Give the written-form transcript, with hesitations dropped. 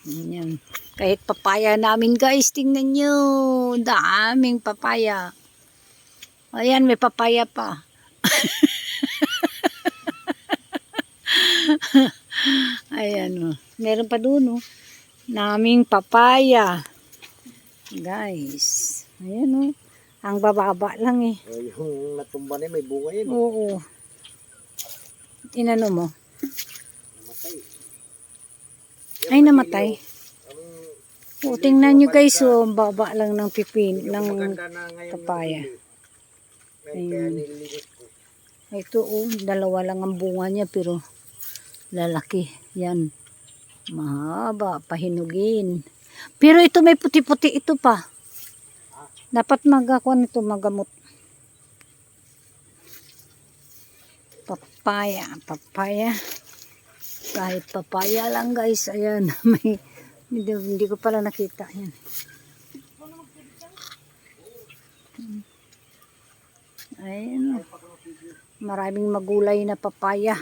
Ayan. Kahit papaya namin guys, tingnan nyo. Daming papaya. Ayan, may papaya pa. Ayan o. Meron pa doon o. Naming papaya. Guys. Ayan o. Ang bababa lang eh. Yung natumba na may bunga yun. Oo. Tinano mo? Namatay. Ay, namatay. O, tingnan nyo guys, so, baba lang ng pipin, ng papaya. Ayun. Ito, dalawa lang ang bunga niya, pero lalaki. Yan. Mahaba, pahinugin. Pero ito may puti-puti ito pa. Dapat magakuan ito, magamot. Papaya. Kahit papaya lang guys, ayan. Hindi ko pala nakita yan. Ayan. Maraming magulay na papaya.